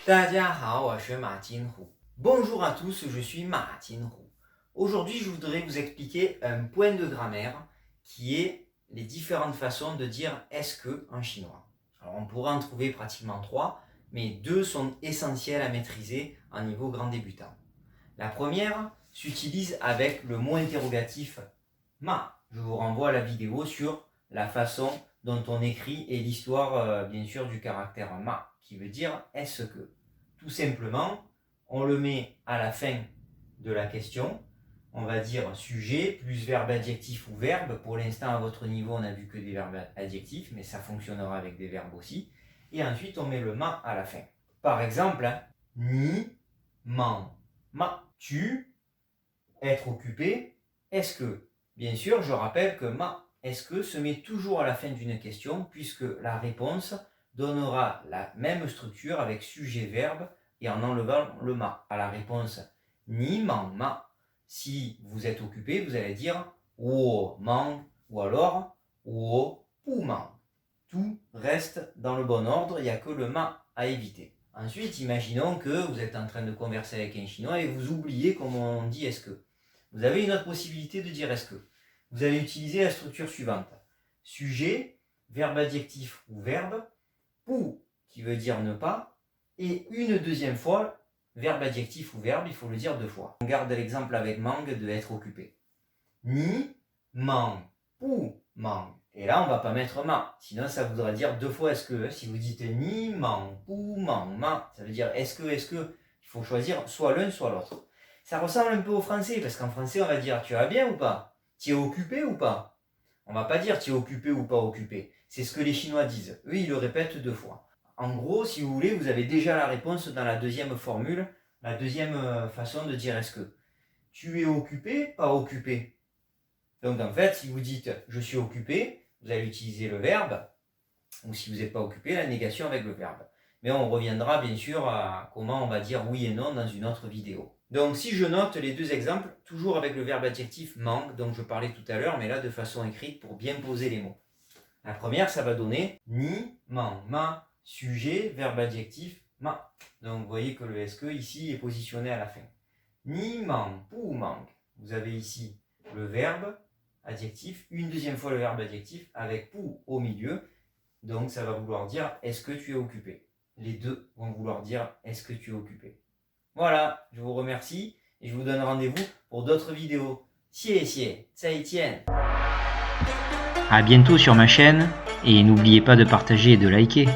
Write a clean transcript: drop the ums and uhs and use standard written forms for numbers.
大家好，我是马金虎. Bonjour à tous, je suis Ma Jinhu. Aujourd'hui, je voudrais vous expliquer un point de grammaire qui est les différentes façons de dire est-ce que en chinois. Alors, on pourrait en trouver pratiquement trois, mais deux sont essentielles à maîtriser en niveau grand débutant. La première s'utilise avec le mot interrogatif ma. Je vous renvoie à la vidéo sur la façon dont on écrit et l'histoire, bien sûr, du caractère ma, qui veut dire est-ce que. Tout simplement, on le met à la fin de la question. On va dire sujet plus verbe adjectif ou verbe. Pour l'instant, à votre niveau, on n'a vu que des verbes adjectifs, mais ça fonctionnera avec des verbes aussi. Et ensuite, on met le ma à la fin. Par exemple, ni, man, ma, tu, être occupé, est-ce que. Bien sûr, je rappelle que ma, est-ce que se met toujours à la fin d'une question, puisque la réponse donnera la même structure avec sujet-verbe et en enlevant le ma. À la réponse ni, man, ma. Si vous êtes occupé, vous allez dire wo, man, ou alors wo, pu, man. Tout reste dans le bon ordre, il n'y a que le ma à éviter. Ensuite, imaginons que vous êtes en train de converser avec un chinois et vous oubliez comment on dit est-ce que. Vous avez une autre possibilité de dire est-ce que. Vous allez utiliser la structure suivante. Sujet, verbe adjectif ou verbe, pu qui veut dire ne pas, et une deuxième fois, verbe adjectif ou verbe, il faut le dire deux fois. On garde l'exemple avec mang de être occupé. Ni, mang, pu, mang. Et là, on ne va pas mettre ma, sinon ça voudra dire deux fois est-ce que. Si vous dites ni, mang, pu, mang, ma, ça veut dire est-ce que, il faut choisir soit l'un, soit l'autre. Ça ressemble un peu au français, parce qu'en français, on va dire tu vas bien ou pas? Tu es occupé ou pas? On va pas dire tu es occupé ou pas occupé. C'est ce que les Chinois disent. Eux, ils le répètent deux fois. En gros, si vous voulez, vous avez déjà la réponse dans la deuxième formule, la deuxième façon de dire est-ce que. Tu es occupé, pas occupé. Donc en fait, si vous dites je suis occupé, vous allez utiliser le verbe, ou si vous n'êtes pas occupé, la négation avec le verbe. Mais on reviendra bien sûr à comment on va dire oui et non dans une autre vidéo. Donc si je note les deux exemples, toujours avec le verbe adjectif mang, dont je parlais tout à l'heure, mais là de façon écrite pour bien poser les mots. La première, ça va donner ni, man, ma, sujet, verbe adjectif, ma. Donc vous voyez que le est-ce que ici est positionné à la fin. Ni, man, pu, mang. Vous avez ici le verbe adjectif, une deuxième fois le verbe adjectif avec pu au milieu. Donc ça va vouloir dire est-ce que tu es occupé. Les deux vont vouloir dire est-ce que tu es occupé. Voilà, je vous remercie et je vous donne rendez-vous pour d'autres vidéos. 谢谢，再见. À bientôt sur ma chaîne et n'oubliez pas de partager et de liker.